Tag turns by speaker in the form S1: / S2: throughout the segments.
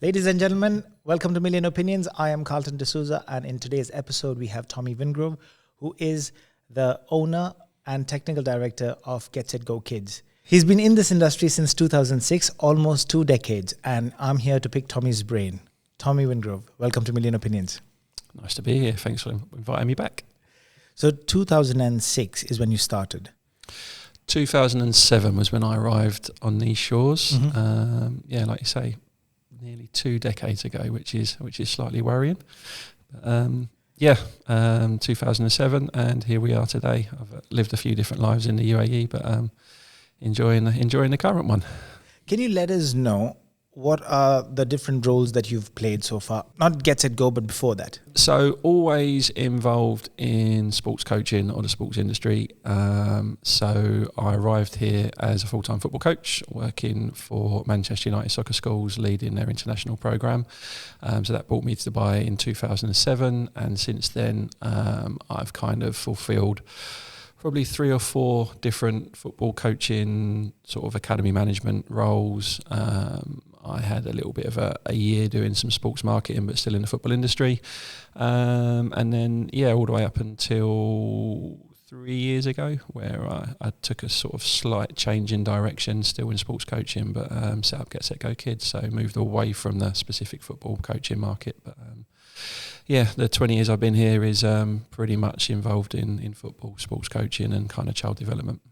S1: Ladies and gentlemen, welcome to Million Opinions. I am Carlton D'Souza, and in today's episode, we have Tommy Wingrove, who is the owner and technical director of Get Set Go Kids. He's been in this industry since 2006, almost 2 decades, and I'm here to pick Tommy's brain. Tommy Wingrove, welcome to Million Opinions.
S2: Nice to be here. Thanks for inviting me back.
S1: So 2006 is when you started.
S2: 2007 was when I arrived on these shores. Like you say, nearly 2 decades ago, which is slightly worrying. 2007, and here we are today. I've lived a few different lives in the UAE, but enjoying the current one.
S1: Can you let us know what are the different roles that you've played so far? Not Get Set Go, but before that.
S2: So always involved in sports coaching or the sports industry. So I arrived here as a full-time football coach, working for Manchester United Soccer Schools, leading their international programme. So that brought me to Dubai in 2007, and since then I've kind of fulfilled probably 3 or 4 different football coaching, sort of academy management roles. I had a little bit of a year doing some sports marketing, but still in the football industry. And then, all the way up until 3 years ago, where I took a sort of slight change in direction, still in sports coaching, but set up Get Set Go Kids. So moved away from the specific football coaching market. But the 20 years I've been here is pretty much involved in football, sports coaching, and kind of child development.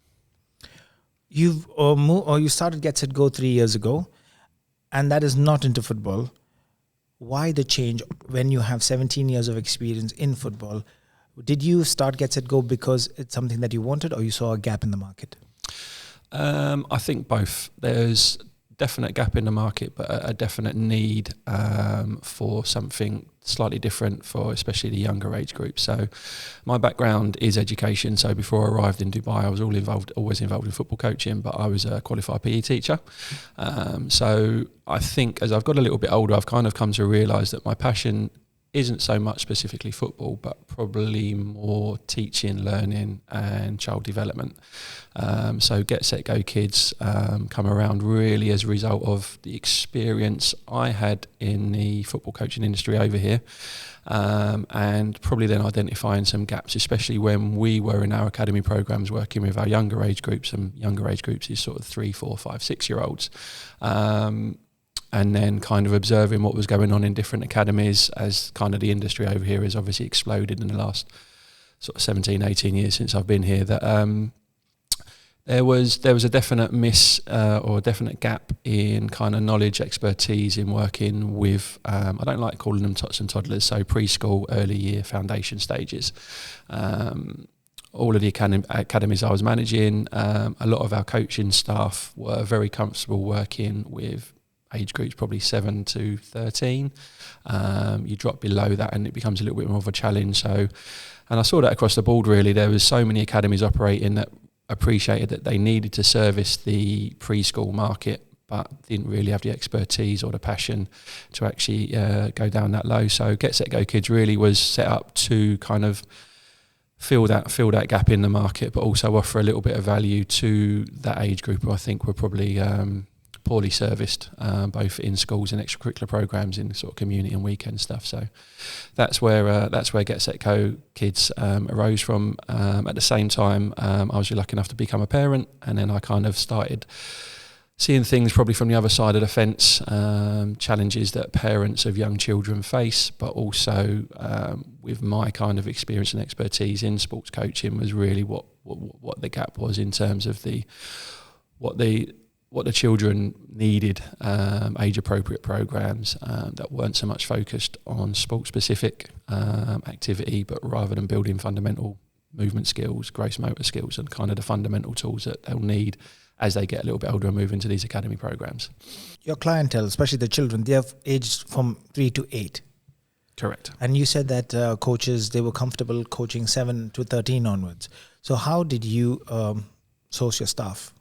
S1: You started Get Set Go 3 years ago, and that is not into football. Why the change when you have 17 years of experience in football? Did you start Get Set Go because it's something that you wanted, or you saw a gap in the market?
S2: I think both. There's definite gap in the market, but a definite need for something slightly different for especially the younger age group. So my background is education. So before I arrived in Dubai, I was always involved in football coaching, but I was a qualified PE teacher. So I think as I've got a little bit older, I've kind of come to realise that my passion isn't so much specifically football, but probably more teaching, learning, and child development. So Get Set Go Kids come around really as a result of the experience I had in the football coaching industry over here, and probably then identifying some gaps, especially when we were in our academy programs working with our younger age groups, and younger age groups is sort of 3, 4, 5, 6-year-olds. And then kind of observing what was going on in different academies as kind of the industry over here has obviously exploded in the last sort of 17, 18 years since I've been here, that there was a definite or a definite gap in kind of knowledge, expertise in working with, I don't like calling them tots and toddlers, so preschool, early year, foundation stages. All of the academies I was managing, a lot of our coaching staff were very comfortable working with age groups probably 7 to 13. You drop below that and it becomes a little bit more of a challenge. So, and I saw that across the board really. There was so many academies operating that appreciated that they needed to service the preschool market, but didn't really have the expertise or the passion to actually go down that low. So Get Set Go Kids really was set up to kind of fill that gap in the market, but also offer a little bit of value to that age group who I think were probably poorly serviced, both in schools and extracurricular programs in sort of community and weekend stuff. So that's where Get Set Go Kids arose from. At the same time, I was lucky enough to become a parent, and then I kind of started seeing things probably from the other side of the fence, challenges that parents of young children face, but also with my kind of experience and expertise in sports coaching was really what the gap was in terms of what the children needed, age-appropriate programs that weren't so much focused on sport-specific activity, but rather than building fundamental movement skills, gross motor skills, and kind of the fundamental tools that they'll need as they get a little bit older and move into these academy programs.
S1: Your clientele, especially the children, they have aged from 3 to 8.
S2: Correct.
S1: And you said that coaches, they were comfortable coaching 7 to 13 onwards. So how did you source your staff?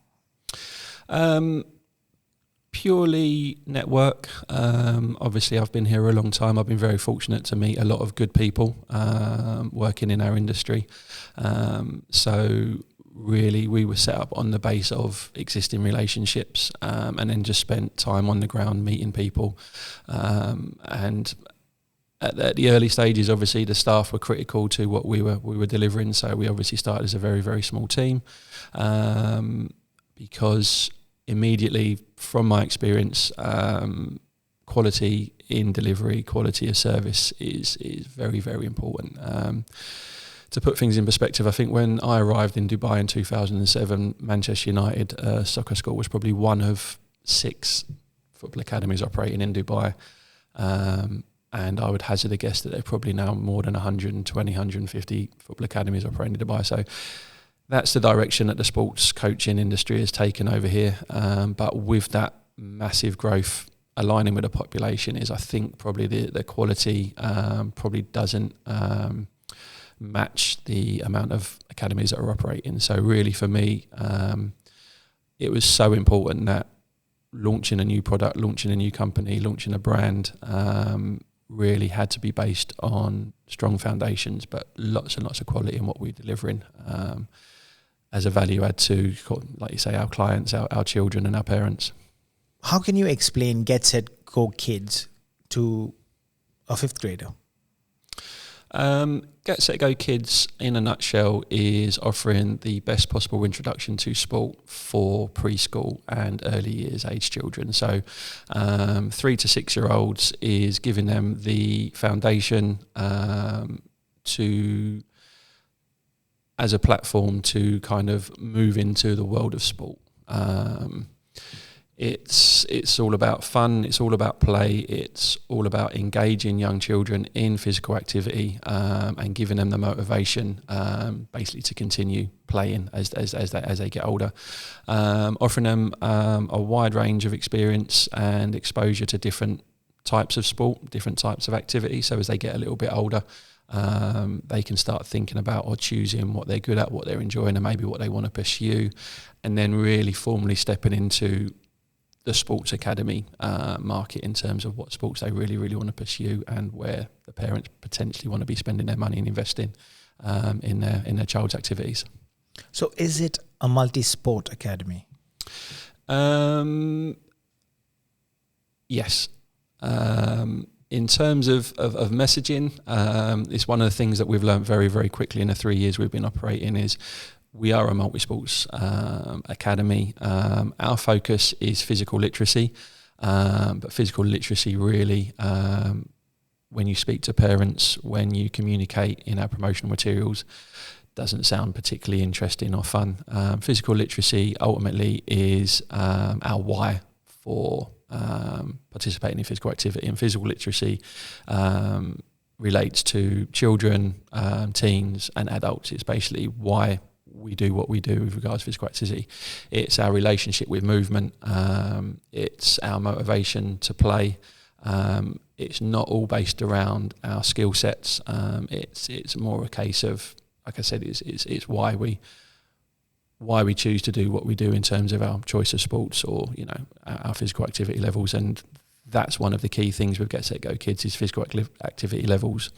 S2: Purely network. Obviously, I've been here a long time. I've been very fortunate to meet a lot of good people working in our industry. So really we were set up on the base of existing relationships, and then just spent time on the ground meeting people, and at the early stages, obviously the staff were critical to what we were delivering. So we obviously started as a very, very small team, because immediately from my experience, quality in delivery, quality of service is very, very important. To put things in perspective, I think when I arrived in Dubai in 2007, Manchester United soccer school was probably one of 6 football academies operating in Dubai. And I would hazard a guess that there are probably now more than 120, 150 football academies operating in Dubai. So that's the direction that the sports coaching industry has taken over here. But with that massive growth aligning with the population is, I think, probably the quality probably doesn't match the amount of academies that are operating. So really for me, it was so important that launching a new product, launching a new company, launching a brand, really had to be based on strong foundations, but lots and lots of quality in what we're delivering, as a value add to, like you say, our clients, our children and our parents.
S1: How can you explain Get Set Go Kids to a 5th grader?
S2: Get Set Go Kids, in a nutshell, is offering the best possible introduction to sport for preschool and early years age children. So 3 to 6 year olds is giving them the foundation to as a platform to kind of move into the world of sport. It's all about fun, it's all about play, it's all about engaging young children in physical activity, and giving them the motivation basically to continue playing as they get older. Offering them a wide range of experience and exposure to different types of sport, different types of activity, so as they get a little bit older, they can start thinking about or choosing what they're good at, what they're enjoying and maybe what they want to pursue, and then really formally stepping into the sports academy market in terms of what sports they really, really want to pursue and where the parents potentially want to be spending their money and investing in their child's activities.
S1: So is it a multi-sport academy?
S2: Yes. In terms of messaging, it's one of the things that we've learned very, very quickly in the 3 years we've been operating is we are a multi-sports academy. Our focus is physical literacy, but physical literacy really, when you speak to parents, when you communicate in our promotional materials, doesn't sound particularly interesting or fun. Physical literacy ultimately is our why for participating in physical activity, and physical literacy relates to children, teens and adults. It's basically why we do what we do with regards to physical activity. It's our relationship with movement, it's our motivation to play. It's not all based around our skill sets. It's more a case of, like I said, it's why we choose to do what we do in terms of our choice of sports or, you know, our physical activity levels. And that's one of the key things with Get Set Go Kids is physical activity levels.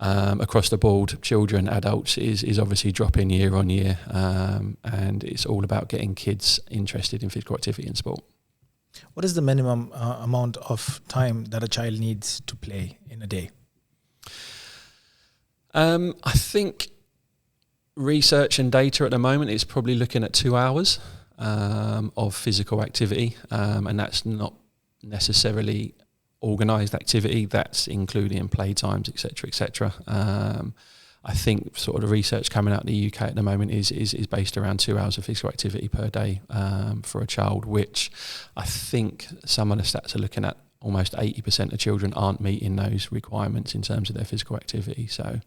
S2: Across the board, children, adults is obviously dropping year on year, and it's all about getting kids interested in physical activity and sport.
S1: What is the minimum amount of time that a child needs to play in a day?
S2: I think research and data at the moment is probably looking at 2 hours of physical activity, and that's not necessarily organised activity, that's including play times, etc., etc. I think sort of the research coming out of the UK at the moment is based around 2 hours of physical activity per day for a child, which I think some of the stats are looking at almost 80% of children aren't meeting those requirements in terms of their physical activity. So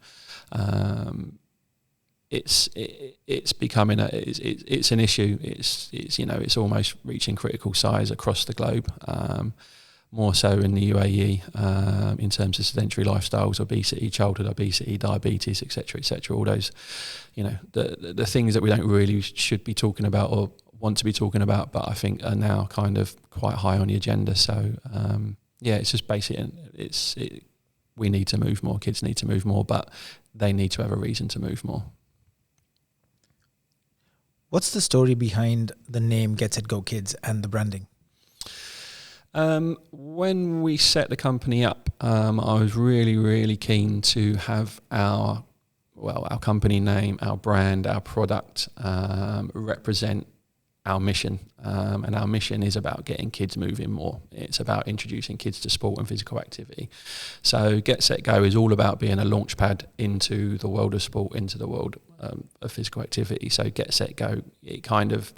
S2: it's becoming it's an issue. It's you know, it's almost reaching critical size across the globe. More so in the UAE in terms of sedentary lifestyles, obesity, childhood obesity, diabetes, etc., etc. All those, you know, the things that we don't really should be talking about or want to be talking about, but I think are now kind of quite high on the agenda. So yeah, it's just basically we need to move more. Kids need to move more, but they need to have a reason to move more.
S1: What's the story behind the name Get Set Go Kids and the branding?
S2: When we set the company up, I was really keen to have our company name, our brand, our product represent our mission. And our mission is about getting kids moving more. It's about introducing kids to sport and physical activity. So Get Set Go is all about being a launch pad into the world of sport, into the world of physical activity. So Get Set Go, it kind of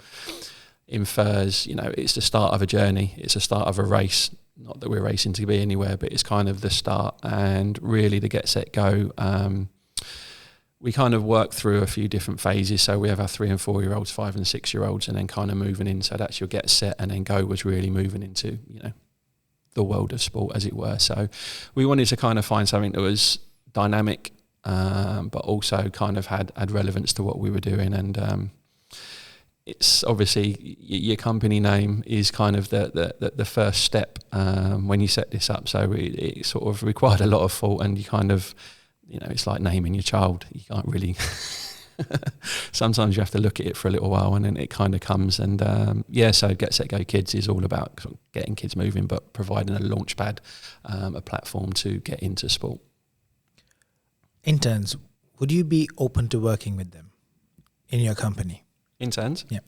S2: infers, it's the start of a journey. It's the start of a race. Not that we're racing to be anywhere, but it's kind of the start. And really the Get Set Go, we kind of work through a few different phases. So we have our 3 and 4 year olds, 5 and 6 year olds, and then kind of moving in. So that's your Get Set, and then Go was really moving into, the world of sport, as it were. So we wanted to kind of find something that was dynamic, but also kind of had relevance to what we were doing. And it's obviously your company name is kind of the first step when you set this up. So it sort of required a lot of thought, and you kind of, it's like naming your child. You can't really. Sometimes you have to look at it for a little while, and then it kind of comes. And so Get Set Go Kids is all about sort of getting kids moving, but providing a launch pad, a platform to get into sport.
S1: Interns, would you be open to working with them in your company?
S2: Interns?
S1: Yeah.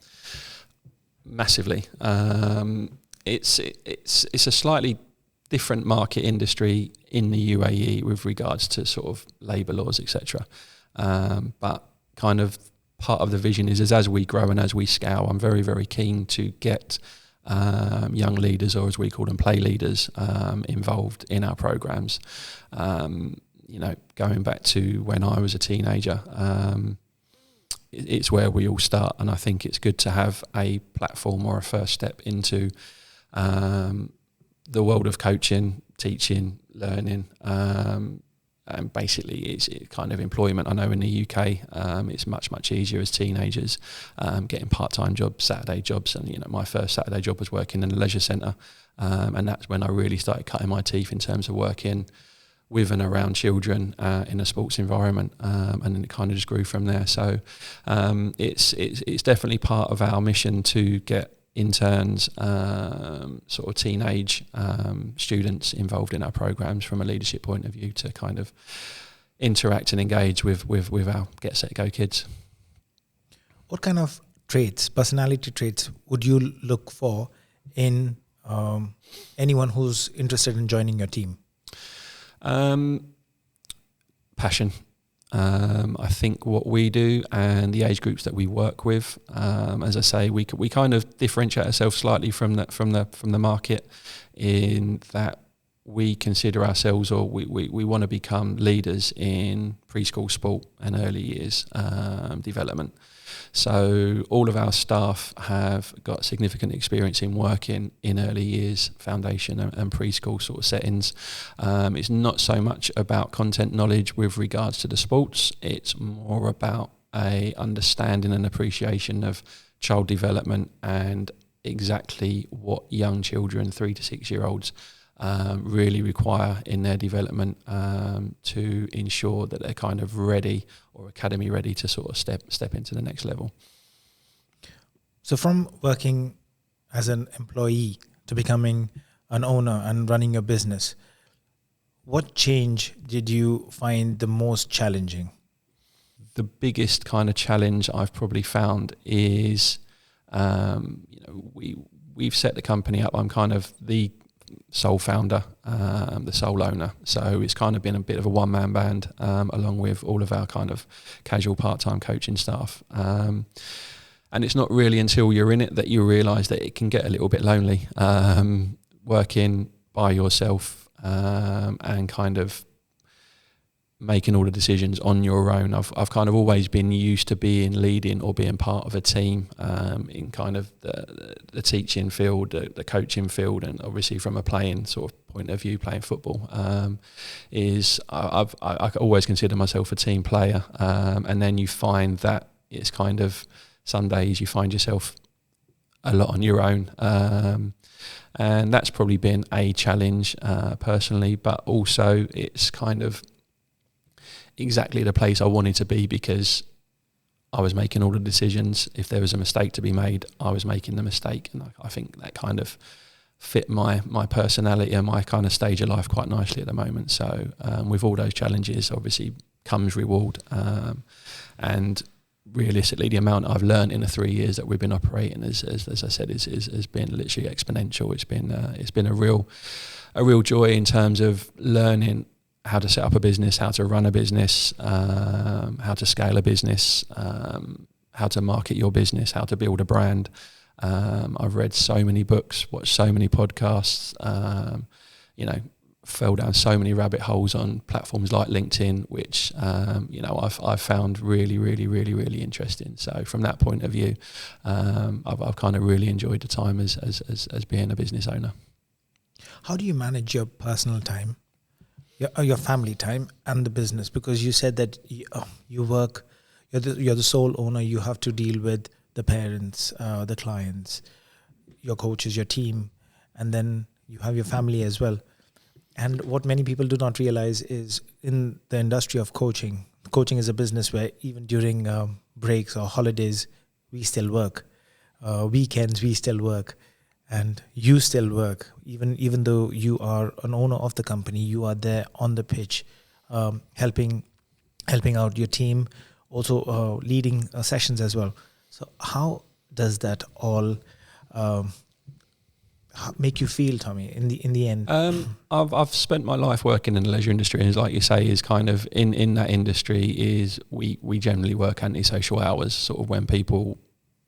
S2: Massively. It's a slightly different market industry in the UAE with regards to sort of labour laws, etc. But kind of part of the vision is as we grow and as we scale, I'm very keen to get young leaders, or as we call them, play leaders, involved in our programs. Going back to when I was a teenager, it's where we all start, and I think it's good to have a platform or a first step into the world of coaching, teaching, learning, and basically it's kind of employment. I know in the UK it's much easier as teenagers getting part-time jobs, Saturday jobs, and my first Saturday job was working in a leisure centre, and that's when I really started cutting my teeth in terms of working with and around children in a sports environment, and then it kind of just grew from there. So it's definitely part of our mission to get interns, sort of teenage students involved in our programs from a leadership point of view, to kind of interact and engage with our Get Set Go kids.
S1: What kind of traits, personality traits, would you look for in anyone who's interested in joining your team?
S2: Passion. I think what we do and the age groups that we work with, as I say, we kind of differentiate ourselves slightly from the market, in that we consider ourselves, or we want to become leaders in preschool sport and early years development. So all of our staff have got significant experience in working in early years, foundation and preschool sort of settings. It's not so much about content knowledge with regards to the sports. It's more about a understanding and appreciation of child development and exactly what young children, 3 to 6 year olds, really require in their development, to ensure that they're kind of ready, or academy ready, to sort of step into the next level.
S1: So from working as an employee to becoming an owner and running your business, what change did you find the most challenging?
S2: The biggest kind of challenge I've probably found is, we've set the company up. I'm kind of the sole founder, the sole owner. So it's kind of been a bit of a one-man band, along with all of our kind of casual part-time coaching staff. And it's not really until you're in it that you realise that it can get a little bit lonely, working by yourself, and kind of making all the decisions on your own. I've kind of always been used to leading or being part of a team, in kind of the teaching field, the coaching field, and obviously from a playing sort of point of view, playing football, I always consider myself a team player, and then you find that it's kind of some days you find yourself a lot on your own, and that's probably been a challenge personally, but also it's kind of exactly the place I wanted to be, because I was making all the decisions. If there was a mistake to be made, I was making the mistake. And I think that kind of fit my personality and my kind of stage of life quite nicely at the moment. So with all those challenges, obviously comes reward. And realistically, the amount I've learned in the 3 years that we've been operating, as I said, has been literally exponential. It's been a real joy in terms of learning how to set up a business, how to run a business, how to scale a business, how to market your business, how to build a brand. I've read so many books, watched so many podcasts, fell down so many rabbit holes on platforms like LinkedIn, which I've found really, really, really, really interesting. So from that point of view, I've kind of really enjoyed the time as being a business owner.
S1: How do you manage your personal time, your family time, and the business? Because you said that you work, you're the sole owner. You have to deal with the parents, the clients, your coaches, your team, and then you have your family as well. And what many people do not realize is in the industry of coaching is a business where even during breaks or holidays, we still work. Weekends, we still work. And you still work. Even though you are an owner of the company, you are there on the pitch, helping out your team, also leading sessions as well. So how does that all make you feel, Tommy, in the end?
S2: I've spent my life working in the leisure industry, and like you say, is kind of in that industry is we generally work antisocial hours, sort of when people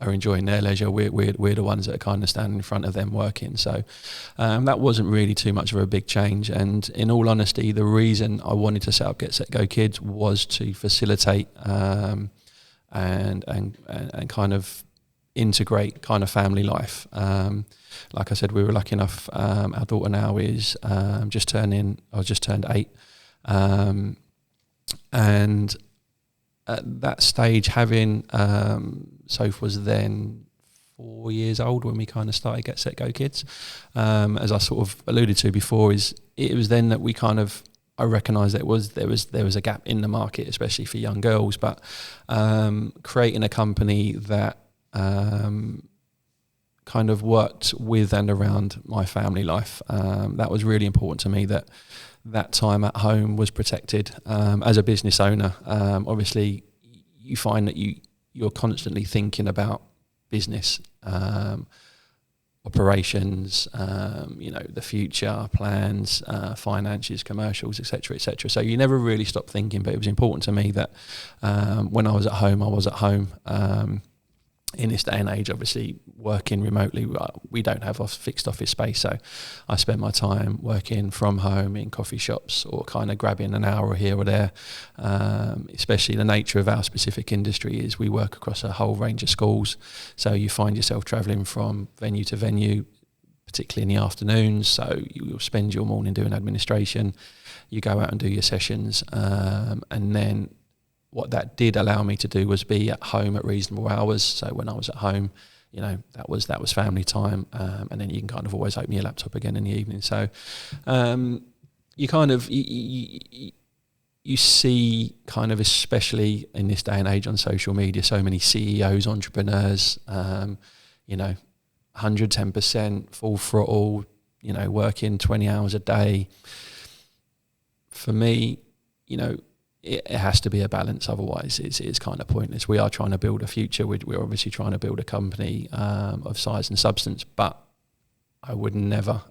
S2: are enjoying their leisure, we're the ones that are kind of standing in front of them working. So that wasn't really too much of a big change. And in all honesty, the reason I wanted to set up Get Set Go Kids was to facilitate and kind of integrate kind of family life. Like I said, we were lucky enough. Our daughter now is just turned 8, and at that stage, having Soph was then 4 years old when we kind of started Get Set Go Kids. As I sort of alluded to before, it was then that we kind of, I recognised that there was a gap in the market, especially for young girls. But creating a company that kind of worked with and around my family life, that was really important to me. That time at home was protected. As a business owner, obviously, you find that you're constantly thinking about business, operations, the future, plans, finances, commercials, etc., etc. So you never really stop thinking, but it was important to me that when I was at home, I was at home. In this day and age, obviously, working remotely, we don't have a fixed office space, so I spend my time working from home in coffee shops or kind of grabbing an hour here or there. Especially the nature of our specific industry is we work across a whole range of schools, so you find yourself travelling from venue to venue, particularly in the afternoons, so you'll spend your morning doing administration, you go out and do your sessions, and then what that did allow me to do was be at home at reasonable hours. So when I was at home, that was family time, and then you can kind of always open your laptop again in the evening. So you kind of you see kind of, especially in this day and age on social media, so many CEOs, entrepreneurs, 110% full throttle, working 20 hours a day. For me, it has to be a balance, otherwise it's kind of pointless. We are trying to build a future. We're obviously trying to build a company of size and substance, but I would never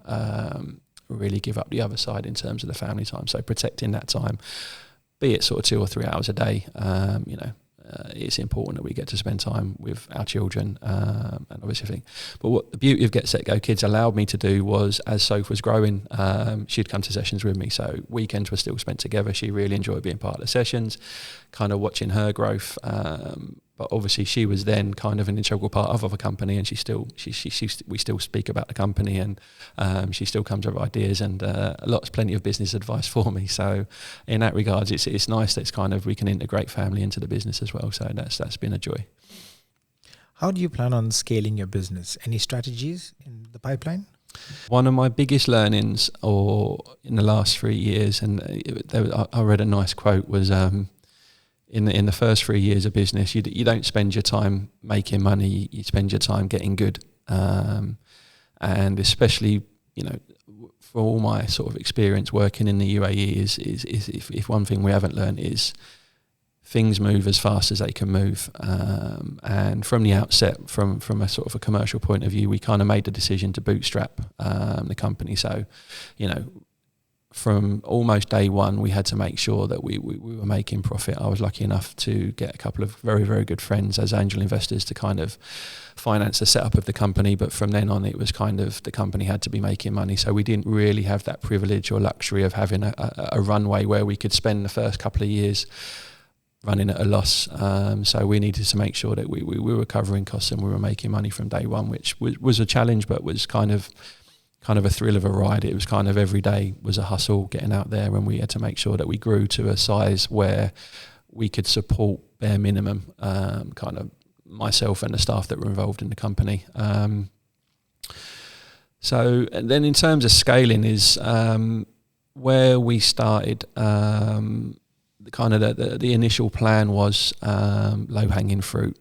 S2: really give up the other side in terms of the family time. So protecting that time, be it sort of 2 or 3 hours a day, it's important that we get to spend time with our children, and obviously think. But what the beauty of Get Set Go Kids allowed me to do was, as Soph was growing, she'd come to sessions with me, so weekends were still spent together. She really enjoyed being part of the sessions, kind of watching her growth. But obviously she was then kind of an integral part of a company, and we still speak about the company, and she still comes up with ideas and plenty of business advice for me. So in that regards, it's nice that it's kind of, we can integrate family into the business as well. So that's been a joy.
S1: How do you plan on scaling your business? Any strategies in the pipeline?
S2: One of my biggest learnings, in the last 3 years, and I read a nice quote, was in the first 3 years of business, you don't spend your time making money. You spend your time getting good, and especially, you know, for all my sort of experience working in the UAE, is if one thing we haven't learned is things move as fast as they can move, and from the outset, from a sort of a commercial point of view, we kind of made the decision to bootstrap the company. So, you know, from almost day one, we had to make sure that we were making profit. I was lucky enough to get a couple of very, very good friends as angel investors to kind of finance the setup of the company. But from then on, it was kind of the company had to be making money. So we didn't really have that privilege or luxury of having a runway where we could spend the first couple of years running at a loss. So we needed to make sure that we were covering costs and we were making money from day one, which was a challenge, but was kind of a thrill of a ride. It was kind of every day was a hustle getting out there, and we had to make sure that we grew to a size where we could support bare minimum, kind of myself and the staff that were involved in the company. So, and then in terms of scaling is where we started. The initial plan was low hanging fruit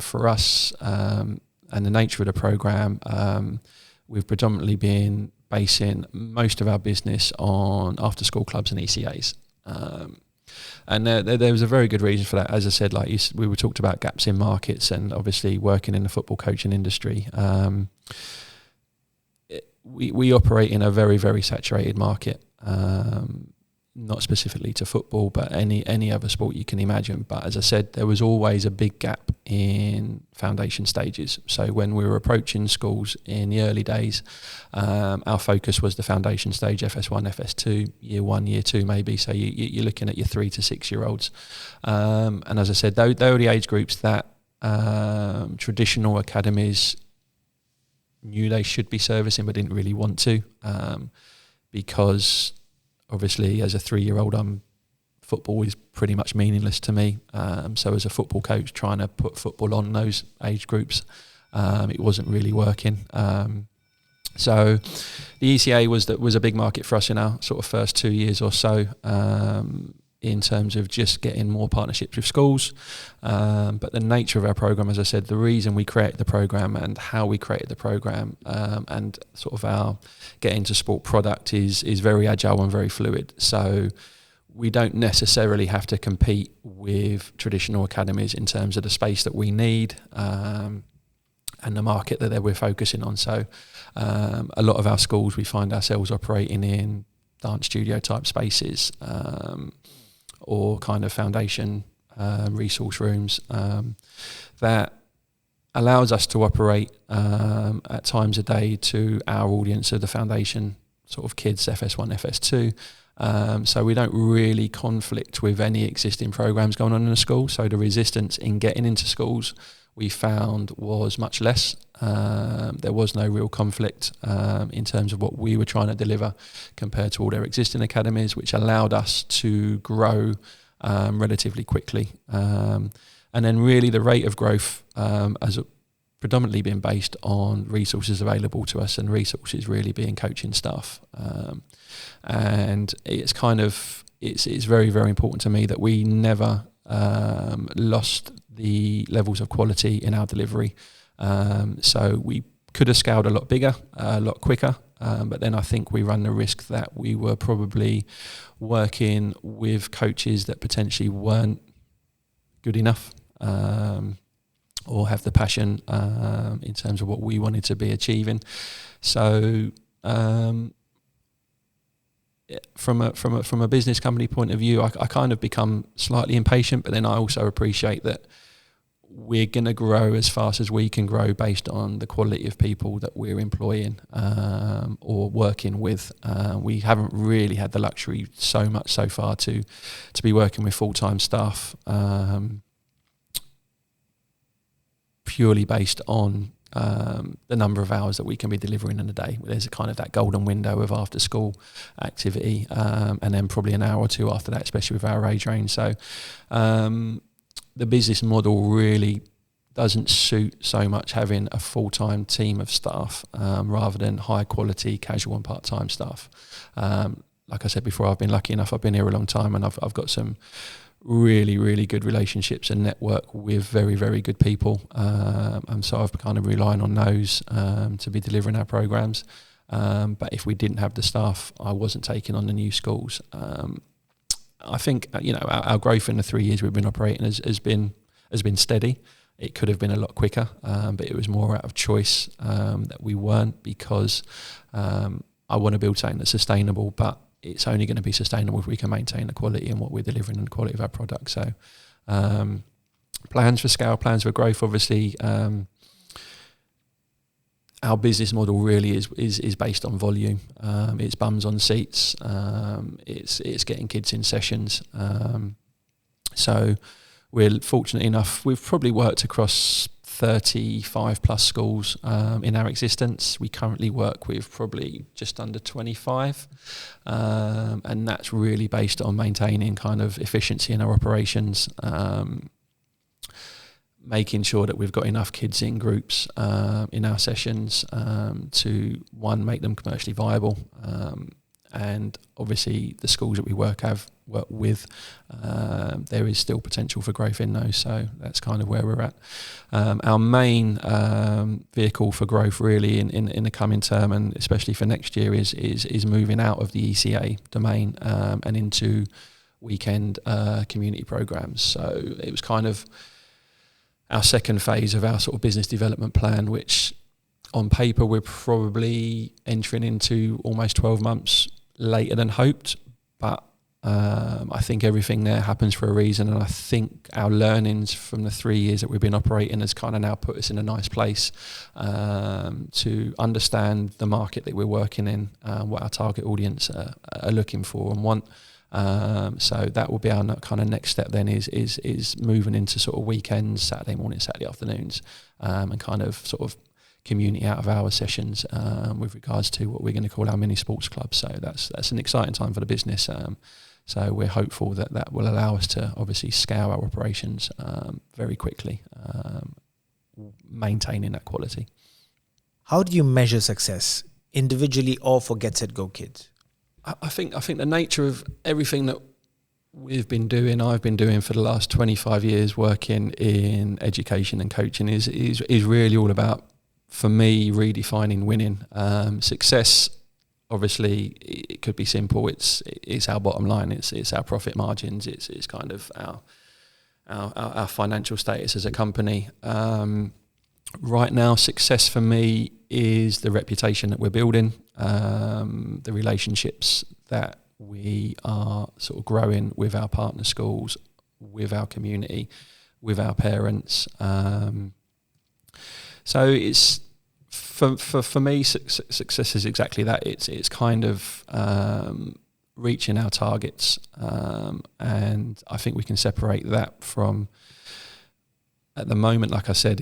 S2: for us, and the nature of the program. We've predominantly been basing most of our business on after-school clubs and ECAs. And there was a very good reason for that. As I said, we were talked about gaps in markets, and obviously working in the football coaching industry. We operate in a very, very saturated market, not specifically to football, but any other sport you can imagine. But as I said, there was always a big gap in foundation stages. So when we were approaching schools in the early days, our focus was the foundation stage, FS1, FS2, year 1, year 2 maybe. So you're looking at your 3 to 6 year olds. And as I said, they were the age groups that traditional academies knew they should be servicing but didn't really want to, because obviously, as a 3-year-old, football is pretty much meaningless to me. So as a football coach, trying to put football on those age groups, it wasn't really working. So the ECA was a big market for us in our sort of first 2 years or so, in terms of just getting more partnerships with schools. But the nature of our program, as I said, the reason we created the program and how we created the program, and sort of our getting to sport product is very agile and very fluid. So we don't necessarily have to compete with traditional academies in terms of the space that we need, and the market that we're focusing on. So a lot of our schools, we find ourselves operating in dance studio type spaces, or kind of foundation resource rooms, that allows us to operate at times a day to our audience of the foundation sort of kids, FS1, FS2. So we don't really conflict with any existing programs going on in the school. So the resistance in getting into schools we found was much less. There was no real conflict in terms of what we were trying to deliver compared to all their existing academies, which allowed us to grow relatively quickly. And then really the rate of growth has predominantly been based on resources available to us, and resources really being coaching staff. And it's it's very, very important to me that we never lost the levels of quality in our delivery. So we could have scaled a lot bigger, a lot quicker, but then I think we run the risk that we were probably working with coaches that potentially weren't good enough, or have the passion in terms of what we wanted to be achieving. So from a business company point of view, I kind of become slightly impatient, but then I also appreciate that we're going to grow as fast as we can grow based on the quality of people that we're employing or working with. We haven't really had the luxury so much so far to be working with full-time staff, purely based on the number of hours that we can be delivering in a day. There's a kind of that golden window of after school activity, and then probably an hour or two after that, especially with our age range. So the business model really doesn't suit so much having a full-time team of staff, rather than high quality casual and part-time staff. Like I said before, I've been lucky enough, I've been here a long time, and I've got some really, really good relationships and network with very, very good people. And so I've kind of relying on those to be delivering our programs. But if we didn't have the staff, I wasn't taking on the new schools. I think, our growth in the 3 years we've been operating has been steady. It could have been a lot quicker, but it was more out of choice that we weren't, because I want to build something that's sustainable, but it's only going to be sustainable if we can maintain the quality and what we're delivering and the quality of our product. So plans for scale, plans for growth, obviously. Our business model really is based on volume. It's bums on seats. It's getting kids in sessions. So we're fortunate enough, we've probably worked across 35 plus schools in our existence. We currently work with probably just under 25, and that's really based on maintaining kind of efficiency in our operations, making sure that we've got enough kids in groups in our sessions to, one, make them commercially viable, and obviously the schools that we work with, there is still potential for growth in those. So that's kind of where we're at. Our main vehicle for growth really in the coming term, and especially for next year, is moving out of the ECA domain and into weekend community programs. So it was kind of our second phase of our sort of business development plan, which on paper we're probably entering into almost 12 months later than hoped, but I think everything there happens for a reason, and I think our learnings from the 3 years that we've been operating has kind of now put us in a nice place to understand the market that we're working in, what our target audience are looking for and want. So that will be our kind of next step then, is moving into sort of weekends, Saturday mornings, Saturday afternoons, and kind of sort of community out of our sessions with regards to what we're going to call our mini sports club. So that's an exciting time for the business. So we're hopeful that will allow us to obviously scale our operations very quickly, maintaining that quality.
S1: How do you measure success, individually or for Get Set Go Kids?
S2: I think the nature of everything that I've been doing for the last 25 years working in education and coaching is really all about, for me, redefining winning. Success, obviously, it could be simple. It's our bottom line. It's our profit margins. It's kind of our financial status as a company. Right now, success for me is the reputation that we're building, the relationships that we are sort of growing with our partner schools, with our community, with our parents. So it's for me, success is exactly that. It's kind of reaching our targets, and I think we can separate that from. At the moment, like I said,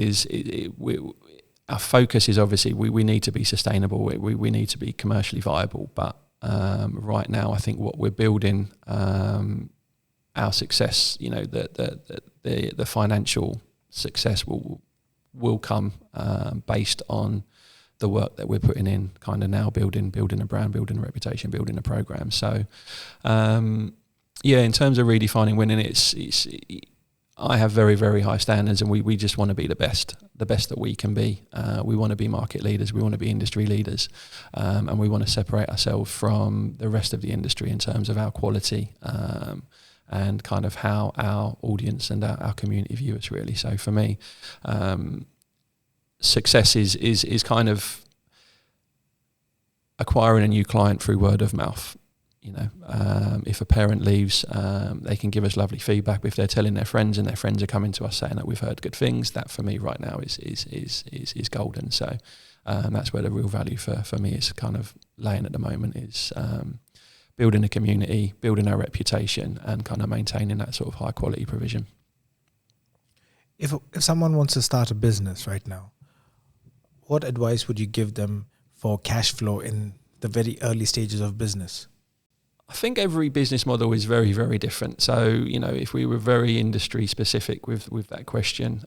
S2: our focus is obviously we need to be sustainable. We need to be commercially viable. But right now, I think what we're building, our success, the financial success will come based on the work that we're putting in. Kind of now building a brand, building a reputation, building a program. So, in terms of redefining winning, I have very, very high standards, and we just want to be the best that we can be. We want to be market leaders. We want to be industry leaders, and we want to separate ourselves from the rest of the industry in terms of our quality and kind of how our audience and our community view us, really. So for me, success is kind of acquiring a new client through word of mouth. If a parent leaves, they can give us lovely feedback. If they're telling their friends and their friends are coming to us saying that we've heard good things, that for me right now is golden. So that's where the real value for me is kind of laying at the moment, is building a community, building our reputation, and kind of maintaining that sort of high quality provision.
S1: If someone wants to start a business right now, what advice would you give them for cash flow in the very early stages of business?
S2: I think every business model is very, very different. So, if we were very industry specific with that question,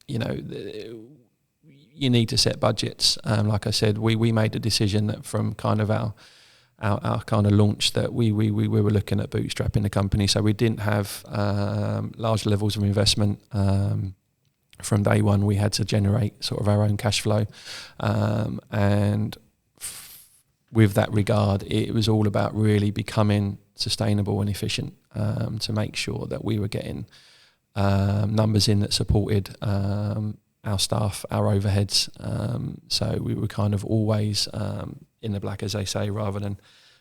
S2: you need to set budgets. Like I said, we made a decision that from kind of our our kind of launch that we were looking at bootstrapping the company. So we didn't have large levels of investment. From day one, we had to generate sort of our own cash flow. And with that regard, it was all about really becoming sustainable and efficient, to make sure that we were getting numbers in that supported our staff, our overheads. So we were kind of always in the black, as they say, rather than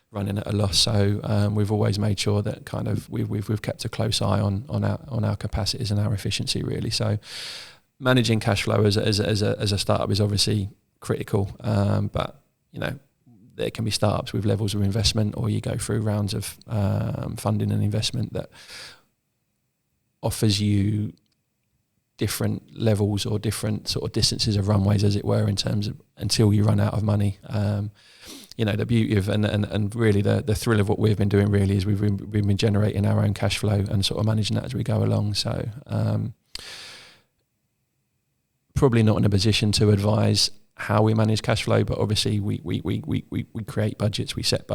S2: running at a loss. So we've always made sure that kind of we've kept a close eye on our capacities and our efficiency, really. So managing cash flow as a startup is obviously critical, but you know, there can be startups with levels of investment, or you go through rounds of funding and investment that offers you different levels or different sort of distances of runways, as it were, in terms of until you run out of money. You know, the beauty of and really the thrill of what we've been doing really is we've been generating our own cash flow and sort of managing that as we go along. So probably not in a position to advise how we manage cash flow, but obviously we create budgets, we set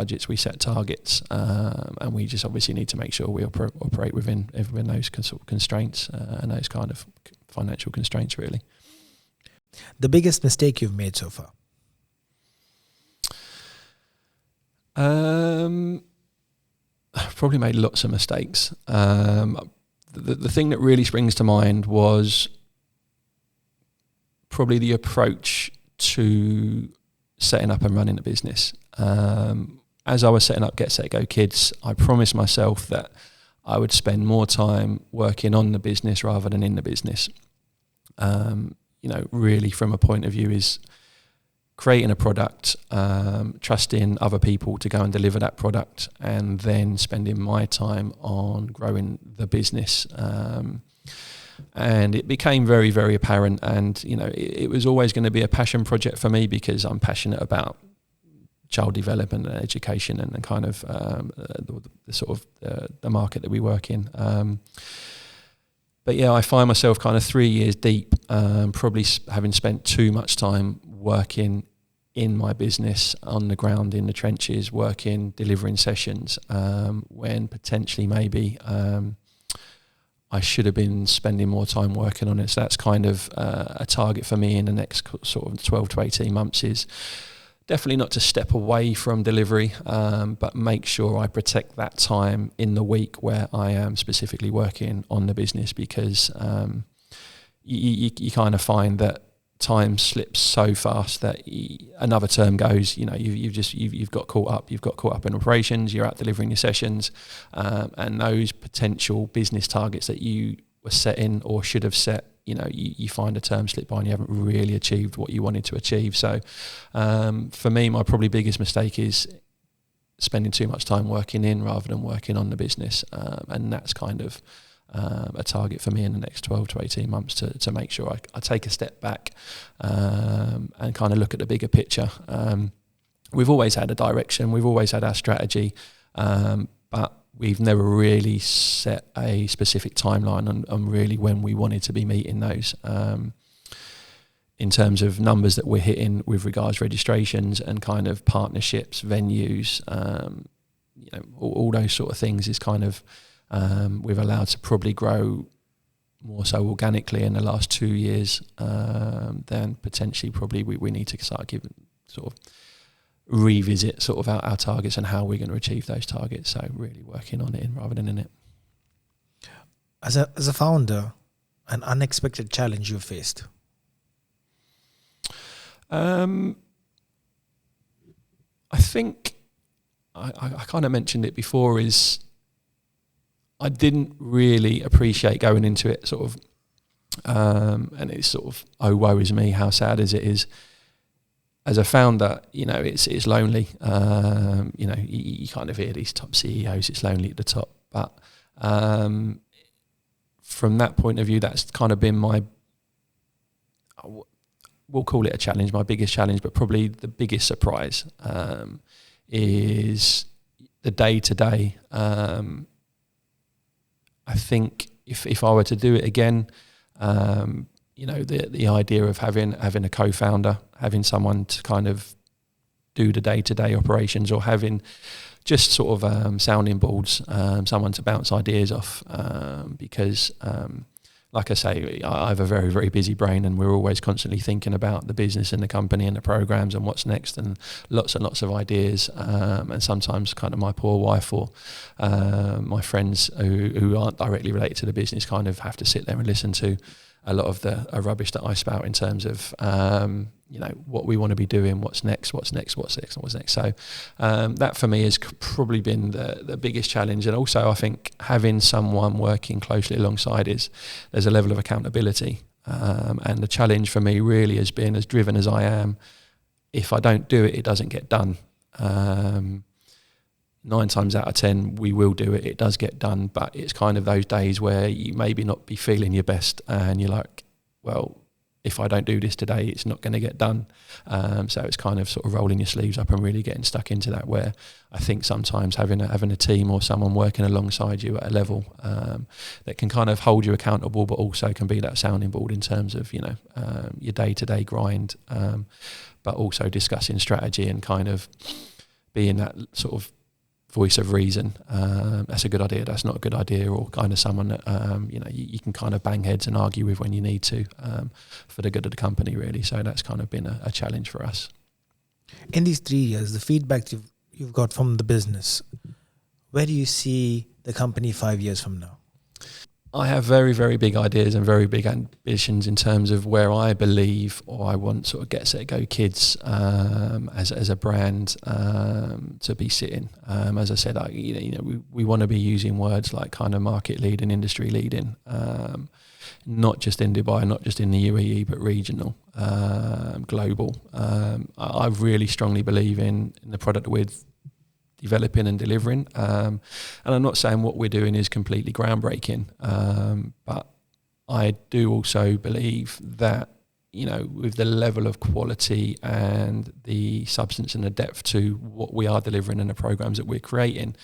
S2: targets, and we just obviously need to make sure we operate within those sort of constraints and those kind of financial constraints, really.
S1: The biggest mistake you've made so far?
S2: I've probably made lots of mistakes. The thing that really springs to mind was probably the approach to setting up and running a business. As I was setting up Get Set Go Kids, I promised myself that I would spend more time working on the business rather than in the business. You know, really from a point of view is creating a product, trusting other people to go and deliver that product, and then spending my time on growing the business. And it became very, very apparent, and you know, it was always going to be a passion project for me because I'm passionate about child development and education and kind of the sort of the market that we work in. But yeah, I find myself kind of 3 years deep, probably having spent too much time working in my business, on the ground, in the trenches, working, delivering sessions, when potentially maybe I should have been spending more time working on it. So that's kind of a target for me in the next sort of 12 to 18 months, is definitely not to step away from delivery, but make sure I protect that time in the week where I am specifically working on the business, because you kind of find that time slips so fast that another term goes, you know, you've got caught up in operations, you're out delivering your sessions, and those potential business targets that you were setting or should have set, you know, you find a term slip by and you haven't really achieved what you wanted to achieve. So for me, my probably biggest mistake is spending too much time working in rather than working on the business, and that's kind of a target for me in the next 12 to 18 months to make sure I take a step back and kind of look at the bigger picture. We've always had a direction, we've always had our strategy, but we've never really set a specific timeline on really when we wanted to be meeting those. In terms of numbers that we're hitting with regards to registrations and kind of partnerships, venues, you know, all those sort of things is kind of we've allowed to probably grow more so organically in the last 2 years than potentially probably we need to start giving sort of revisit sort of our targets and how we're going to achieve those targets. So really working on it rather than in it.
S1: As a founder, an unexpected challenge you faced?
S2: I think I kind of mentioned it before, is I didn't really appreciate going into it sort of, and it's sort of, oh, woe is me, how sad as it is. As a founder, you know, it's lonely. You know, you kind of hear these top CEOs, it's lonely at the top. But from that point of view, that's kind of been my, we'll call it a challenge, my biggest challenge, but probably the biggest surprise is the day-to-day. I think if I were to do it again, you know, the idea of having a co-founder, having someone to kind of do the day-to-day operations, or having just sort of sounding boards, someone to bounce ideas off, because like I say, I have a very, very busy brain, and we're always constantly thinking about the business and the company and the programs and what's next, and lots of ideas. And sometimes kind of my poor wife or my friends who aren't directly related to the business kind of have to sit there and listen to a lot of the rubbish that I spout in terms of what we want to be doing, what's next. So that for me has probably been the biggest challenge. And also I think having someone working closely alongside there's a level of accountability. And the challenge for me really has been, as driven as I am, if I don't do it, it doesn't get done. 9 times out of 10 we will do it, it does get done, but it's kind of those days where you maybe not be feeling your best and you're like, well, if I don't do this today, it's not going to get done. So it's kind of sort of rolling your sleeves up and really getting stuck into that, where I think sometimes having a team or someone working alongside you at a level that can kind of hold you accountable, but also can be that sounding board in terms of your day-to-day grind, but also discussing strategy and kind of being that sort of voice of reason. That's a good idea, that's not a good idea, or kind of someone that you can kind of bang heads and argue with when you need to, for the good of the company really. So that's kind of been a challenge for us.
S1: In these 3 years, the feedback you've got from the business, where do you see the company 5 years from now?
S2: I have very, very big ideas and very big ambitions in terms of where I believe, or I want sort of Get Set Go Kids as a brand to be sitting. As I said, we want to be using words like kind of market leading, industry leading, not just in Dubai, not just in the UAE, but regional, global. I really strongly believe in the product we're developing and delivering, and I'm not saying what we're doing is completely groundbreaking, but I do also believe that with the level of quality and the substance and the depth to what we are delivering and the programs that we're creating,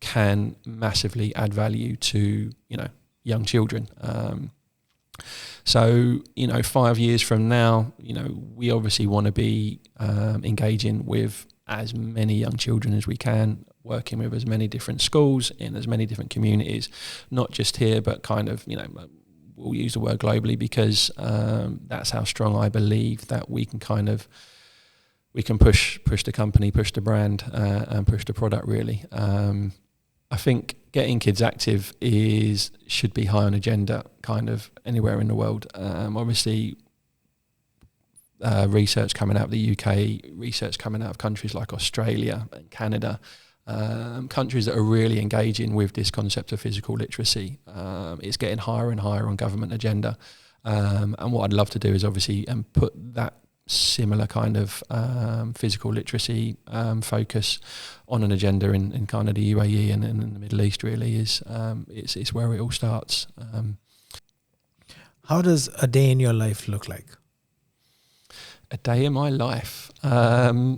S2: can massively add value to young children. So 5 years from now, we obviously want to be engaging with as many young children as we can, working with as many different schools in as many different communities, not just here, but kind of, we'll use the word globally, because that's how strong I believe that we can push the company, push the brand, and push the product really. I think getting kids active should be high on agenda kind of anywhere in the world. Obviously, research coming out of the UK, research coming out of countries like Australia and Canada, countries that are really engaging with this concept of physical literacy. It's getting higher and higher on government agenda. And what I'd love to do is obviously put that similar kind of physical literacy focus on an agenda in kind of the UAE and in the Middle East really. It's where it all starts.
S1: How does a day in your life look like?
S2: A day in my life. I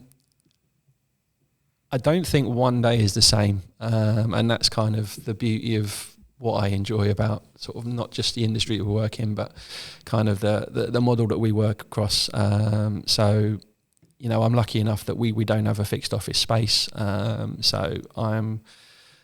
S2: don't think one day is the same. And that's kind of the beauty of what I enjoy about sort of not just the industry that we work in, but kind of the model that we work across. So, I'm lucky enough that we don't have a fixed office space. So I'm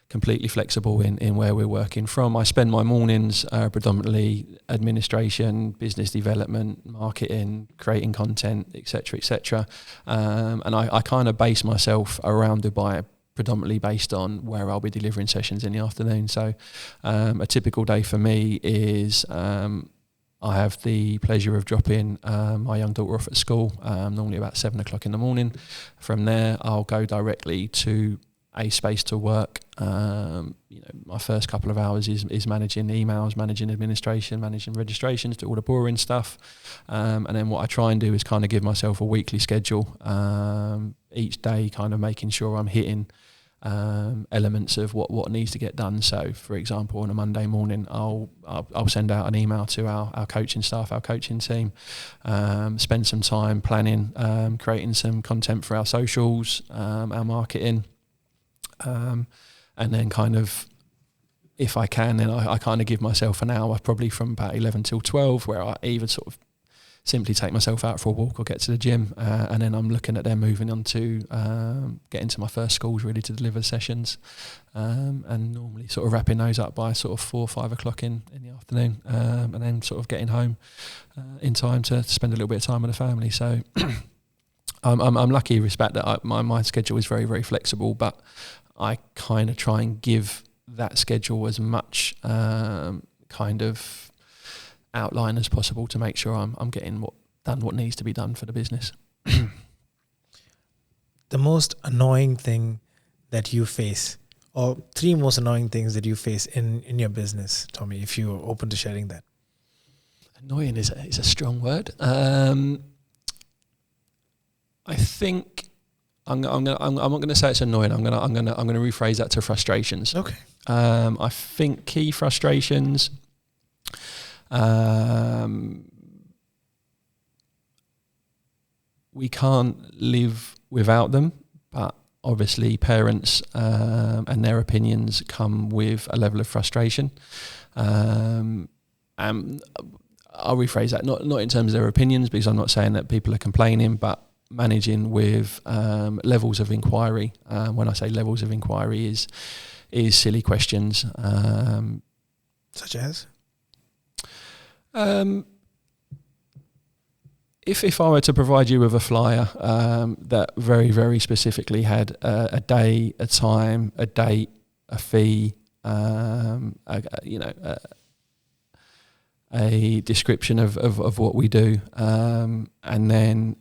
S2: completely flexible in where we're working from. I spend my mornings predominantly administration, business development, marketing, creating content, etc. And I kind of base myself around Dubai, predominantly based on where I'll be delivering sessions in the afternoon. So a typical day for me is I have the pleasure of dropping my young daughter off at school, normally about 7 o'clock in the morning. From there, I'll go directly to a space to work. My first couple of hours is managing emails, managing administration, managing registrations, do all the boring stuff. And then what I try and do is kind of give myself a weekly schedule, each day kind of making sure I'm hitting elements of what needs to get done. So for example, on a Monday morning, I'll send out an email to our coaching staff, our coaching team, spend some time planning, creating some content for our socials, our marketing, and then kind of, if I can, then I kind of give myself an hour, probably from about 11 till 12, where I either sort of simply take myself out for a walk or get to the gym, and then I'm looking at them moving on to getting to my first schools really to deliver sessions, and normally sort of wrapping those up by sort of 4 or 5 o'clock in the afternoon, and then sort of getting home in time to spend a little bit of time with the family. So I'm lucky in respect that my schedule is very, very flexible, but I kind of try and give that schedule as much kind of outline as possible to make sure I'm getting what needs to be done for the business.
S1: The most annoying thing that you face, or 3 most annoying things that you face in your business, Tommy, if you're open to sharing that.
S2: Annoying is a strong word. I think I'm not going to say it's annoying. I'm going to rephrase that to frustrations.
S1: Okay.
S2: I think key frustrations. We can't live without them, but obviously parents and their opinions come with a level of frustration. I'll rephrase that, not in terms of their opinions, because I'm not saying that people are complaining, but managing with levels of inquiry. When I say levels of inquiry is silly questions.
S1: Such as?
S2: If I were to provide you with a flyer that very, very specifically had a day, a time, a date, a fee, a description of what we do, and then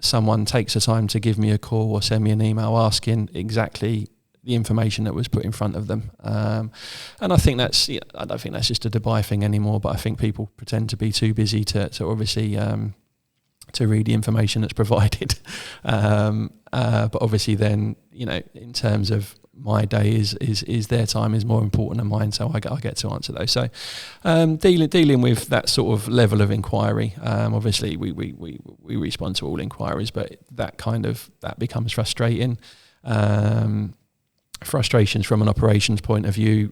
S2: someone takes the time to give me a call or send me an email asking exactly the information that was put in front of them, and I think that's I don't think that's just a Dubai thing anymore, but I think people pretend to be too busy to obviously to read the information that's provided, but obviously then in terms of my day is their time is more important than mine, so I get to answer those. So dealing with that sort of level of inquiry, obviously we respond to all inquiries, but that becomes frustrating. Frustrations from an operations point of view,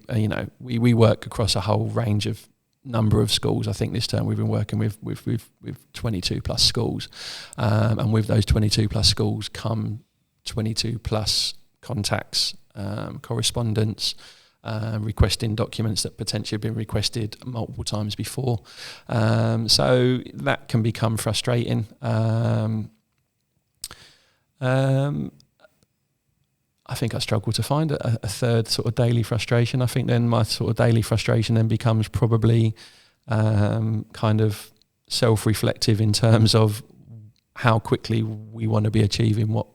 S2: we work across a whole range of number of schools. I think this term we've been working with 22 plus schools, and with those 22 plus schools come 22 plus contacts, correspondence, requesting documents that potentially have been requested multiple times before. So that can become frustrating. I think I struggle to find a third sort of daily frustration. I think then my sort of daily frustration then becomes probably kind of self-reflective in terms of how quickly we want to be achieving what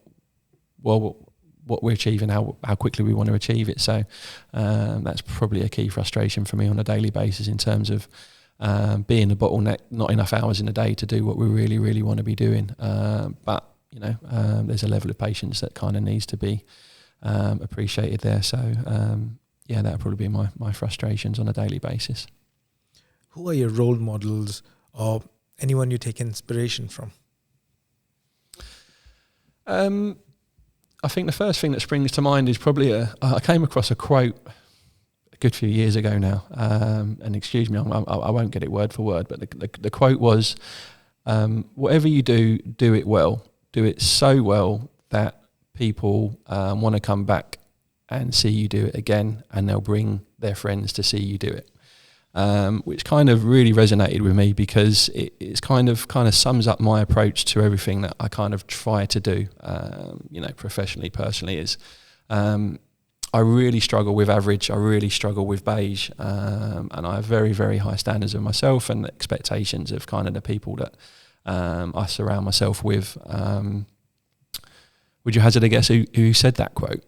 S2: we're achieving, how quickly we want to achieve it. So that's probably a key frustration for me on a daily basis in terms of being a bottleneck, not enough hours in a day to do what we really, really want to be doing. But there's a level of patience that kind of needs to be appreciated there. So that would probably be my frustrations on a daily basis.
S1: Who are your role models or anyone you take inspiration from?
S2: I think the first thing that springs to mind is probably I came across a quote a good few years ago now, and excuse me, I won't get it word for word, but the quote was, whatever you do, do it well. Do it so well that people want to come back and see you do it again, and they'll bring their friends to see you do it. Which kind of really resonated with me because it's kind of sums up my approach to everything that I kind of try to do, professionally, personally, is I really struggle with average, I really struggle with beige, and I have very, very high standards of myself and expectations of kind of the people that I surround myself with. Would you hazard a guess who said that quote?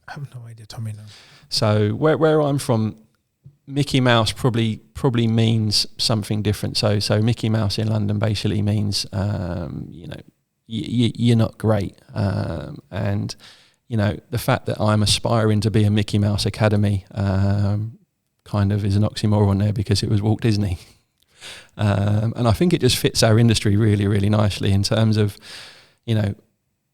S1: I have no idea, Tommy. No.
S2: So where I'm from, Mickey Mouse probably means something different. So Mickey Mouse in London basically means you're not great, and the fact that I'm aspiring to be a Mickey Mouse Academy kind of is an oxymoron there because it was Walt Disney, and I think it just fits our industry really, really nicely in terms of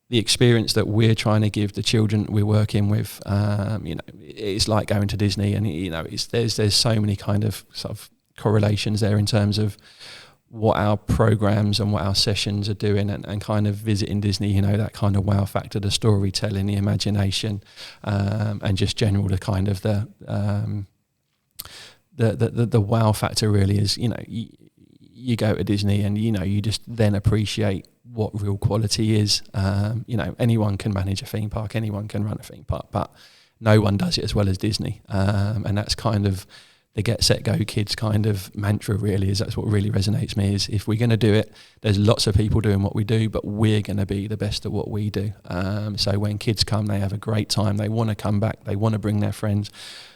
S2: the experience that we're trying to give the children we're working with. It's like going to Disney, and there's so many kind of sort of correlations there in terms of what our programs and what our sessions are doing, and kind of visiting Disney, you know, that kind of wow factor, the storytelling, the imagination, and just general the kind of the wow factor really is, you know, you go to Disney and, you know, you just then appreciate what real quality is. You know, anyone can manage a theme park, anyone can run a theme park, but no one does it as well as Disney. And that's kind of the Get Set Go Kids kind of mantra really, is that's what really resonates me, is if we're going to do it, there's lots of people doing what we do, but we're going to be the best at what we do. So when kids come, they have a great time, they want to come back, they want to bring their friends.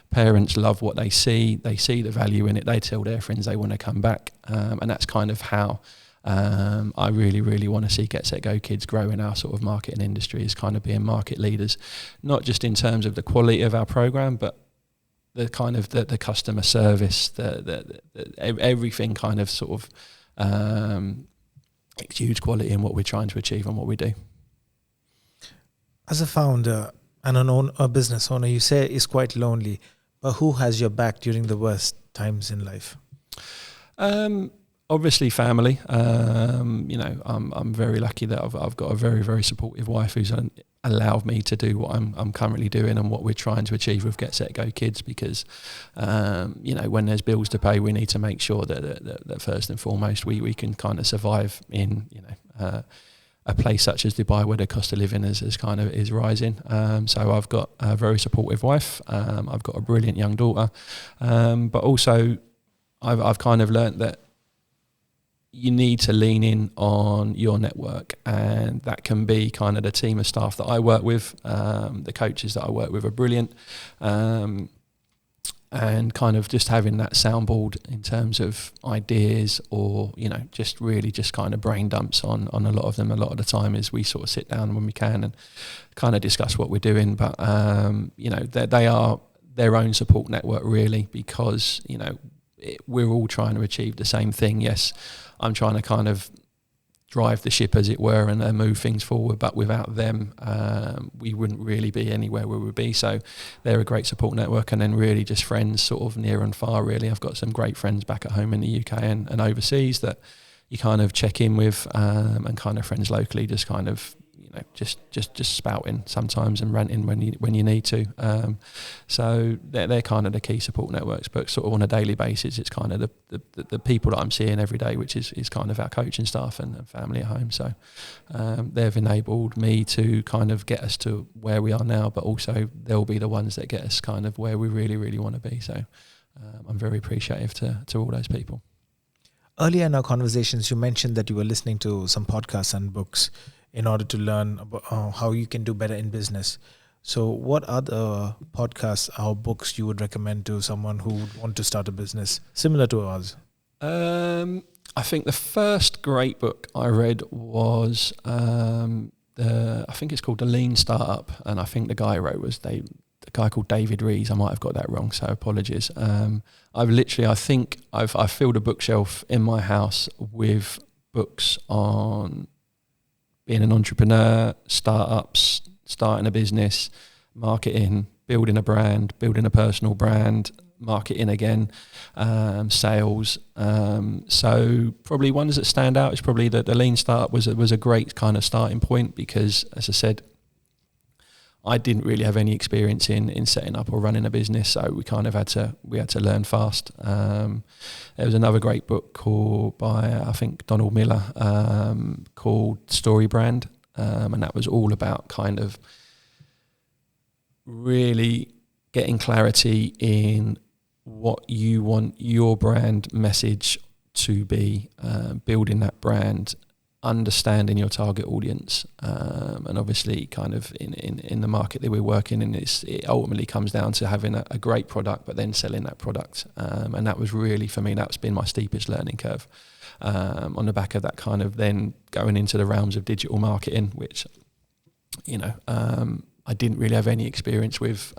S2: Parents love what they see the value in it, they tell their friends they want to come back. And that's kind of how I really, really want to see Get Set Go Kids grow in our sort of marketing industry, is kind of being market leaders, not just in terms of the quality of our program, but the kind of the customer service, the everything kind of sort of exudes quality in what we're trying to achieve and what we do.
S1: As a founder and a business owner, you say it's quite lonely, but who has your back during the worst times in life?
S2: Obviously family. You know, I'm very lucky that I've got a very, very supportive wife who's allowed me to do what I'm currently doing and what we're trying to achieve with Get Set Go Kids, because you know, when there's bills to pay, we need to make sure that first and foremost we can kind of survive in, you know, a place such as Dubai, where the cost of living is rising. So I've got a very supportive wife. I've got a brilliant young daughter, but also I've kind of learnt that you need to lean in on your network, and that can be kind of the team of staff that I work with. The coaches that I work with are brilliant, and kind of just having that soundboard in terms of ideas, or, you know, just really just kind of brain dumps on a lot of them. A lot of the time is we sort of sit down when we can and kind of discuss what we're doing, but you know, they are their own support network really, because, you know, we're all trying to achieve the same thing. Yes, I'm trying to kind of drive the ship, as it were, and move things forward, but without them, we wouldn't really be anywhere where we'd be. So they're a great support network, and then really just friends sort of near and far really. I've got some great friends back at home in the UK and overseas that you kind of check in with, and kind of friends locally, just kind of, you know, just spouting sometimes and ranting when you need to. So they're kind of the key support networks. But sort of on a daily basis, it's kind of the people that I'm seeing every day, which is kind of our coaching staff and family at home. So they've enabled me to kind of get us to where we are now, but also they'll be the ones that get us kind of where we really, really want to be. So I'm very appreciative to all those people.
S1: Earlier in our conversations, you mentioned that you were listening to some podcasts and books in order to learn about how you can do better in business. So what other podcasts or books you would recommend to someone who would want to start a business similar to ours?
S2: I think the first great book I read was, I think it's called The Lean Startup, and I think the guy who wrote was the guy called David Rees. I might have got that wrong, so apologies. I've filled a bookshelf in my house with books on being an entrepreneur, startups, starting a business, marketing, building a brand, building a personal brand, marketing again, sales. So probably ones that stand out is probably the Lean Startup was a great kind of starting point, because, as I said, I didn't really have any experience in setting up or running a business, so we kind of had to learn fast. There was another great book called by I think Donald Miller, called Story Brand, and that was all about kind of really getting clarity in what you want your brand message to be, building that brand, understanding your target audience, and obviously kind of in the market that we're working in, it ultimately comes down to having a great product but then selling that product, and that was really, for me, that's been my steepest learning curve, on the back of that, kind of then going into the realms of digital marketing, which, you know, I didn't really have any experience with.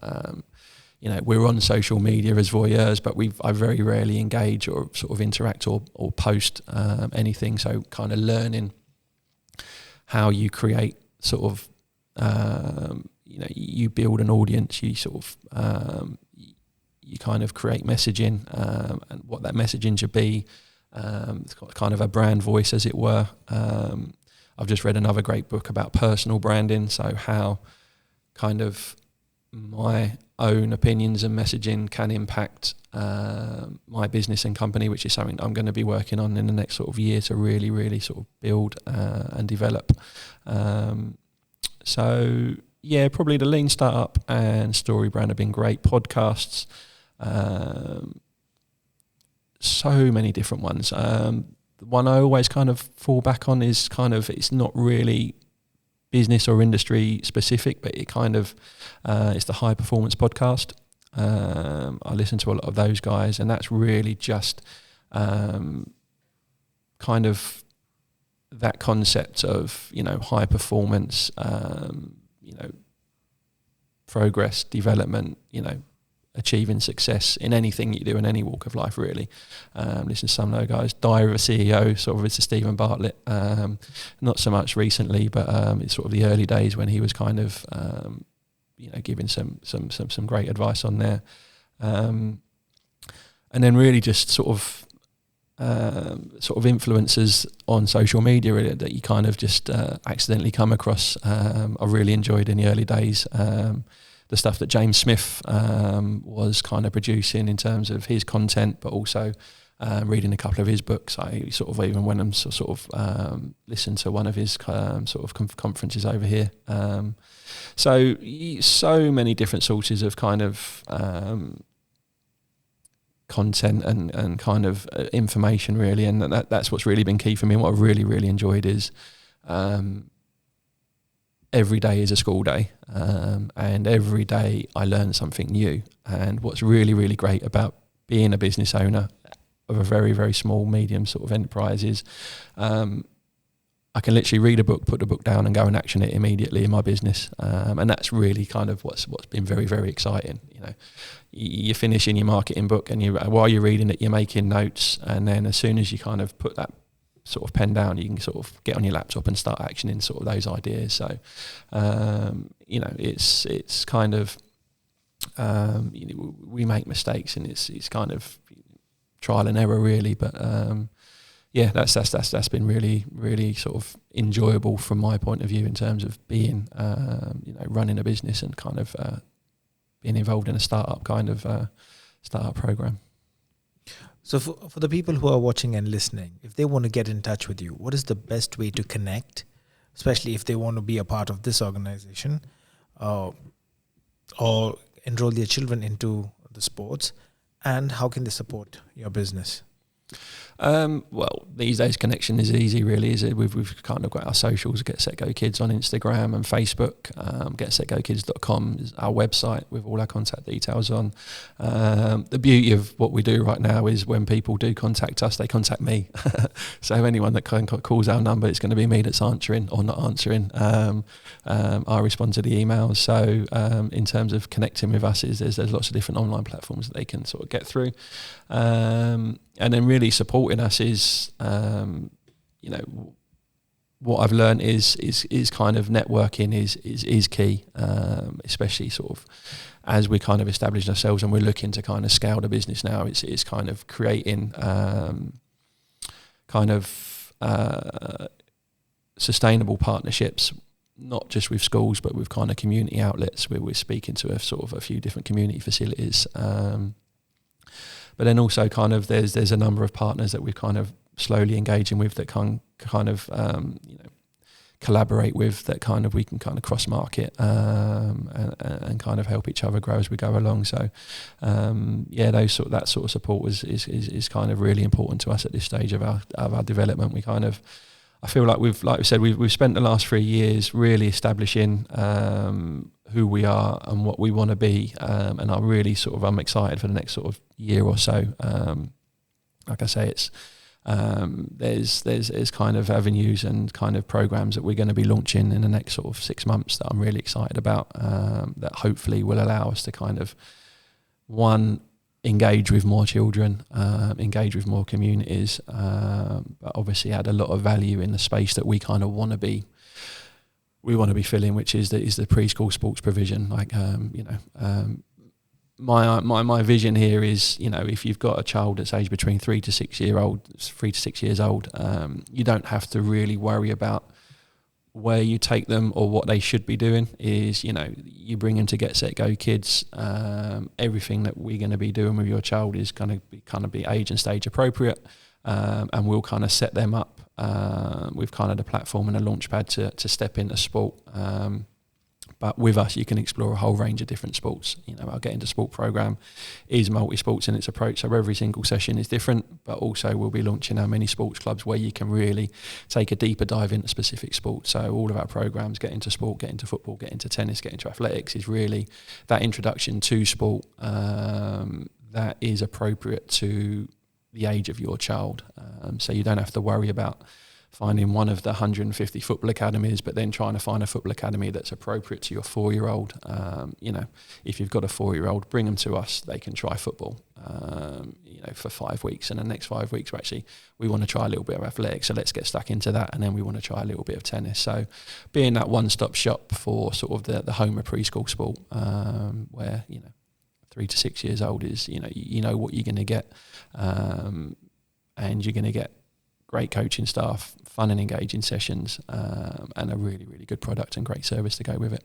S2: You know, we're on social media as voyeurs, but I very rarely engage or sort of interact or post anything. So kind of learning how you create sort of, you know, you build an audience, you sort of, you kind of create messaging, and what that messaging should be, It's got kind of a brand voice, as it were. I've just read another great book about personal branding, so how kind of my own opinions and messaging can impact my business and company, which is something I'm going to be working on in the next sort of year to really, really sort of build and develop. So yeah, probably the Lean Startup and Story Brand have been great podcasts. So many different ones. The one I always kind of fall back on is kind of, it's not really business or industry specific, but it kind of, it's the High Performance Podcast. I listen to a lot of those guys, and that's really just kind of that concept of, you know, high performance, you know, progress, development, you know, achieving success in anything you do in any walk of life, really. Listen to some of those guys. Diary of a CEO, sort of, it's a Stephen Bartlett. Not so much recently, but it's sort of the early days when he was kind of, you know, giving some great advice on there. And then really just sort of influencers on social media, really, that you kind of just accidentally come across. I really enjoyed in the early days the stuff that James Smith was kind of producing in terms of his content, but also reading a couple of his books. I sort of even went and listened to one of his sort of conferences over here. So many different sources of kind of content and kind of information, really, and that's what's really been key for me. And what I've really, really enjoyed is every day is a school day, and every day I learn something new. And what's really, really great about being a business owner of a very, very small, medium sort of enterprise is I can literally read a book, put the book down, and go and action it immediately in my business. And that's really kind of what's been very, very exciting. You know, you're finishing your marketing book, and while you're reading it, you're making notes, and then as soon as you kind of put that sort of pen down, you can sort of get on your laptop and start actioning sort of those ideas. So, you know, it's kind of, you know, we make mistakes, and it's kind of trial and error, really. But yeah, that's been really, really sort of enjoyable from my point of view in terms of being, you know, running a business and kind of being involved in a startup kind of startup program.
S1: So for the people who are watching and listening, if they want to get in touch with you, what is the best way to connect, especially if they want to be a part of this organization or enroll their children into the sports, and how can they support your business?
S2: Well, these days connection is easy, really. We've kind of got our socials, Get Set Go Kids on Instagram and Facebook. GetSetGoKids.com is our website with all our contact details on. The beauty of what we do right now is when people do contact us, they contact me. So anyone that calls our number, it's going to be me that's answering or not answering. I respond to the emails. So in terms of connecting with us, there's lots of different online platforms that they can sort of get through. And then really supporting us is, you know, what I've learned is kind of networking is key, especially sort of as we kind of establish ourselves and we're looking to kind of scale the business now. It's kind of creating kind of sustainable partnerships, not just with schools, but with kind of community outlets where we're speaking to a few different community facilities. But then also kind of there's a number of partners that we're kind of slowly engaging with that can kind of you know, collaborate with, that kind of we can kind of cross market and kind of help each other grow as we go along. So yeah, that sort of support is kind of really important to us at this stage of our development. We kind of, I feel like we've spent the last 3 years really establishing who we are and what we want to be, and I'm excited for the next sort of year or so. Like I say, it's there's kind of avenues and kind of programs that we're going to be launching in the next sort of 6 months that I'm really excited about, that hopefully will allow us to kind of, one, engage with more children, engage with more communities, but obviously add a lot of value in the space that we kind of want to be filling, which is the preschool sports provision. Like, you know, my vision here is, if you've got a child that's aged between 3 to 6 years old, you don't have to really worry about where you take them or what they should be doing. Is, you bring them to Get Set Go Kids. Everything that we're going to be doing with your child is going to be age and stage appropriate, and we'll kind of set them up with kind of the platform and a launch pad to step into sport. But with us, you can explore a whole range of different sports. Our Get Into Sport program is multi-sports in its approach, so every single session is different, but also we'll be launching our mini sports clubs where you can really take a deeper dive into specific sports. So all of our programs, Get Into Sport, Get Into Football, Get Into Tennis, Get Into Athletics, is really that introduction to sport that is appropriate to the age of your child. So you don't have to worry about finding one of the 150 football academies, but then trying to find a football academy that's appropriate to your 4-year-old. If you've got a 4-year-old, bring them to us. They can try football, for 5 weeks. And the next 5 weeks, we want to try a little bit of athletics. So let's get stuck into that. And then we want to try a little bit of tennis. So being that one-stop shop for sort of the home of preschool sport, where, 3 to 6 years old is, you know what you're going to get. And you're going to get great coaching staff, fun and engaging sessions, and a really, really good product and great service to go with it.